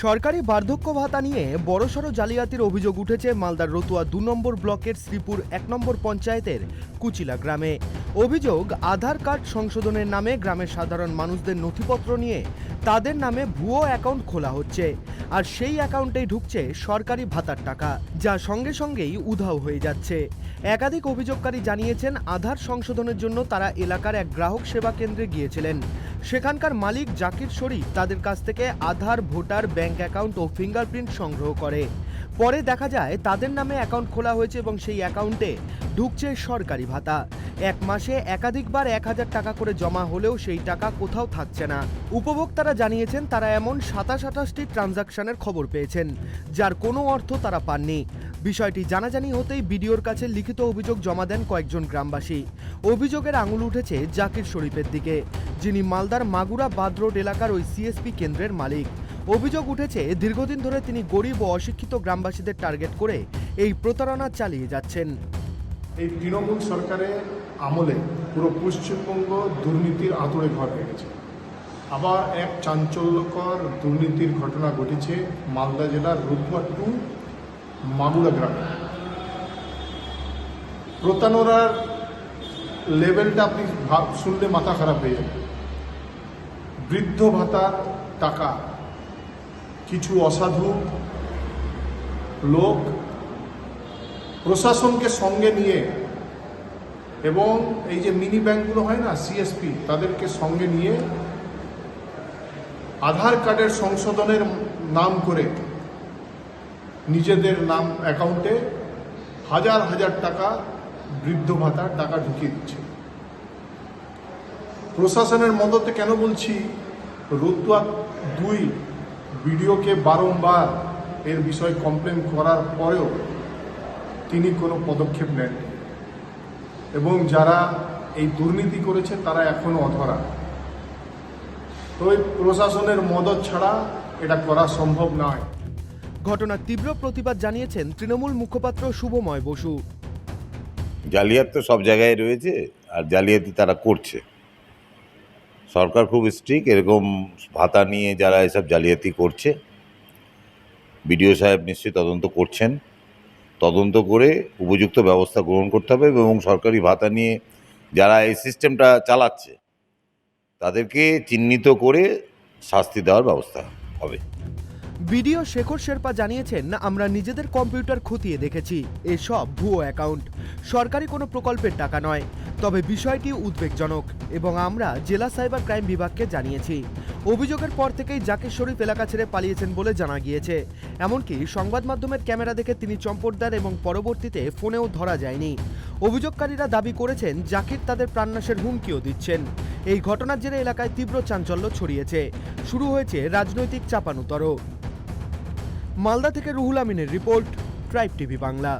সরকারি বার্ধক্য ভাতা নিয়ে বড়সড় জালিয়াতির অভিযোগ উঠেছে মালদার রতুয়া ২ নম্বর ব্লকের শ্রীপুর ১ নম্বর পঞ্চায়েতের কুচিলা গ্রামে। অভিযোগ, আধার কার্ড সংশোধনের নামে গ্রামের সাধারণ মানুষদের নথিপত্র নিয়ে তাদের নামে ভুয়ো অ্যাকাউন্ট খোলা হচ্ছে, আর সেই অ্যাকাউন্টেই ঢুকছে সরকারি ভাতার টাকা, যা সঙ্গে সঙ্গেই উধাও হয়ে যাচ্ছে। একাধিক অভিযোগকারী জানিয়েছেন, আধার সংশোধনের জন্য তারা এলাকার এক গ্রাহক সেবা কেন্দ্রে গিয়েছিলেন। সেখানকার মালিক জাকির শরীফ তাদের কাছ থেকে আধার, ভোটার, ব্যাংক অ্যাকাউন্ট ও ফিঙ্গারপ্রিন্ট সংগ্রহ করে। পরে দেখা যায় তাদের নামে অ্যাকাউন্ট খোলা হয়েছে এবং সেই অ্যাকাউন্টে ঢুকছে সরকারি ভাতা। এক মাসে একাধিকবার ১,০০০ টাকা করে জমা হলেও সেই টাকা কোথাও থাকছে না। উপভোক্তারা জানিয়েছেন, তারা এমন ২৭-২৮টি ট্রানজাকশনের খবর পেয়েছেন, যার কোনো অর্থ তারা পাননি। বিষয়টি জানাজানি হতেই বিডিওর কাছে লিখিত অভিযোগ জমা দেন কয়েকজন গ্রামবাসী। অভিযোগের আঙুল উঠেছে জাকির শরীফের দিকে, যিনি মালদার মাগুরা বাদ রোড এলাকার ওই সিএসপি কেন্দ্রের মালিক। অভিযোগ উঠেছে, দীর্ঘদিন ধরে তিনি গরিব ও অশিক্ষিত গ্রামবাসীদের টার্গেট করে এই প্রতারণা চালিয়ে যাচ্ছেন। এই তৃণমূল সরকারের আমলে পুরো পশ্চিমবঙ্গ দুর্নীতির আঁতুড়ে ঘর হয়ে গেছে। আবার এক চাঞ্চল্যকর দুর্নীতির ঘটনা ঘটেছে মালদা জেলার রতুয়া 2 মাগুরা গ্রামে। প্রতারণার লেভেলটা আপনি শুনলে মাথা খারাপ হয়ে যাবে। বৃদ্ধ ভাতার টাকা কিছু অসাধু লোক প্রশাসনকে সঙ্গে নিয়ে এবং এই যে মিনি ব্যাংকগুলো হয় না, সিএসপি, তাদেরকে সঙ্গে নিয়ে আধার কার্ডের সংশোধনের নাম করে নিজেদের নাম অ্যাকাউন্টে হাজার হাজার টাকা বৃদ্ধ ভাতার টাকা ঢুকিয়ে দিচ্ছে। প্রশাসনের মদতে কেন বলছি, রতুয়া 2 বিডিওকে বারংবার এর বিষয়ে কমপ্লেন করার পরেও তিনি কোনো পদক্ষেপ নেন এবং যারা এই দুর্নীতি করেছে তারা এখনো অধরা। তো এই প্রশাসনের মদত ছাড়া এটা করা সম্ভব নয়। ঘটনার তীব্র প্রতিবাদ জানিয়েছেন তৃণমূল মুখপাত্র শুভময় বসু। জালিয়াত তো সব জায়গায় রয়েছে, আর জালিয়াতি তারা করছে। সরকার খুব স্ট্রিক্ট, এরকম ভাতা নিয়ে যারা এসব জালিয়াতি করছে, বিডিও সাহেব নিশ্চয়ই তদন্ত করছেন। তদন্ত করে উপযুক্ত ব্যবস্থা গ্রহণ করতে হবে এবং সরকারি ভাতা নিয়ে যারা এই সিস্টেমটা চালাচ্ছে তাদেরকে চিহ্নিত করে শাস্তি দেওয়ার ব্যবস্থা হবে। বিডিও শেখর শেরপা জানিয়েছেন, আমরা নিজেদের কম্পিউটার খতিয়ে দেখেছি, এসব ভুয়ো অ্যাকাউন্ট, সরকারি কোনো প্রকল্পের টাকা নয়। তবে বিষয়টি উদ্বেগজনক এবং আমরা জেলা সাইবার ক্রাইম বিভাগকে জানিয়েছি। অভিযোগের পর থেকেই জাকির শরীফ এলাকা ছেড়ে পালিয়েছেন বলে জানা গিয়েছে। এমনকি সংবাদ মাধ্যমের ক্যামেরা দেখে তিনি চম্পট দেন এবং পরবর্তীতে ফোনেও ধরা যায়নি। অভিযোগকারীরা দাবি করেছেন, জাকির তাদের প্রাণনাশের হুমকিও দিচ্ছেন। এই ঘটনার জেরে এলাকায় তীব্র চাঞ্চল্য ছড়িয়েছে। শুরু হয়েছে রাজনৈতিক চাপানুতরো। মালদা থেকে রুহুল আমিনের রিপোর্ট, ট্রাইব টিভি বাংলা।